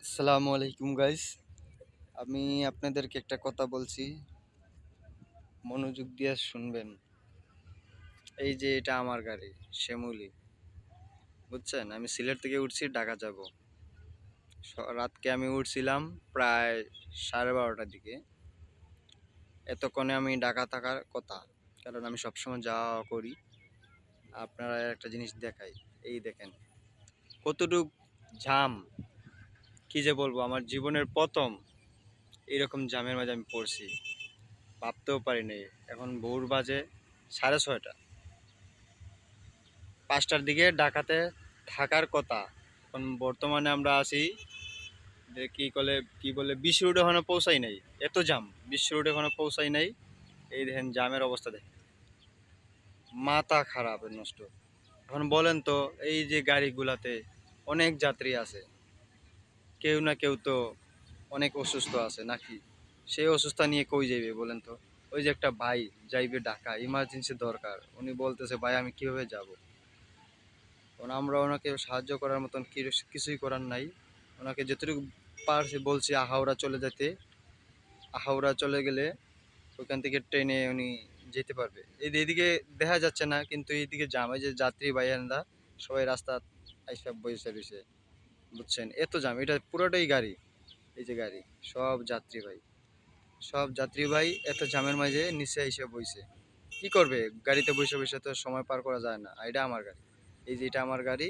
আসসালামু আলাইকুম গাইস। আমি আপনাদেরকে একটা কথা বলছি, মনোযোগ দিয়ে শুনবেন। এই যে এটা আমার গাড়ি, শ্যামলী। বুঝছেন, আমি সিলেট থেকে উঠছি, ঢাকা যাব। রাতকে আমি উঠছিলাম প্রায় 12:30টার দিকে। এতক্ষণে আমি ঢাকা থাকার কথা, কারণ আমি সবসময় যাওয়া করি। আপনারা একটা জিনিস দেখাই, এই দেখেন কতটুক জাম। কি যে বলবো, আমার জীবনের প্রথম এরকম জামের মাঝে আমি পড়ছি, ভাবতেও পারিনি। এখন ভোর বাজে 6:30। 5টার দিকে ঢাকাতে থাকার কথা, এখন বর্তমানে আমরা আছি যে কি বলে 20 রোড এখনো পৌঁছাই নাই। এত জাম, 20 রোড এখনো পৌঁছাই নাই। এই দেখেন জামের অবস্থা দেখেন, মাথা খারাপ নষ্ট। এখন বলেন তো, এই যে গাড়িগুলাতে অনেক যাত্রী আছে, কেউ না কেউ তো অনেক অসুস্থ আছে নাকি? সেই অসুস্থতা নিয়ে কই যাইবে বলেন তো? ওই যে একটা ভাই যাইবে ঢাকা, ইমার্জেন্সি দরকার, উনি বলতেছে ভাই আমি কিভাবে যাব? কারণ আমরা ওনাকে সাহায্য করার মতন কিছুই করার নাই। ওনাকে যতটুকু পারছি বলছি আহাওড়া চলে যেতে। আহাওড়া চলে গেলে ওখান থেকে ট্রেনে উনি যেতে পারবে। এইদিকে দেখা যাচ্ছে না, কিন্তু এইদিকে জাম। এই যে যাত্রী ভাইয়ানরা সবাই রাস্তা আইসা বসে রয়েছে। বুঝছেন, এত জাম, এটা পুরোটাই গাড়ি। এই যে গাড়ি, সব যাত্রী ভাই, সব যাত্রী ভাই এত জামের মাঝে নিচে এসে বইছে। কি করবে, গাড়িতে বসে বসে তো সময় পার করা যায় না। এটা আমার গাড়ি, এই যে এটা আমার গাড়ি।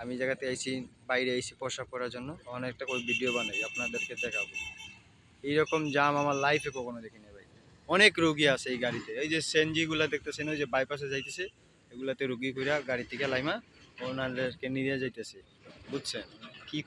আমি এই জায়গাতে আইছি, বাইরে আইছি প্রসাব করার জন্য। অনেকটা করে ভিডিও বানাই, আপনাদেরকে দেখাবো। এইরকম জাম আমার লাইফে কখনো দেখিনি ভাই। অনেক রুগী আছে এই গাড়িতে। এই যে সিএনজি গুলা দেখতেছেন, ওই যে বাইপাসে যাইতেছে, এগুলাতে রুগী কইরা গাড়ি থেকে লাইমা ওনাদেরকে নিয়ে যাইতেছে। বুঝছেন, কি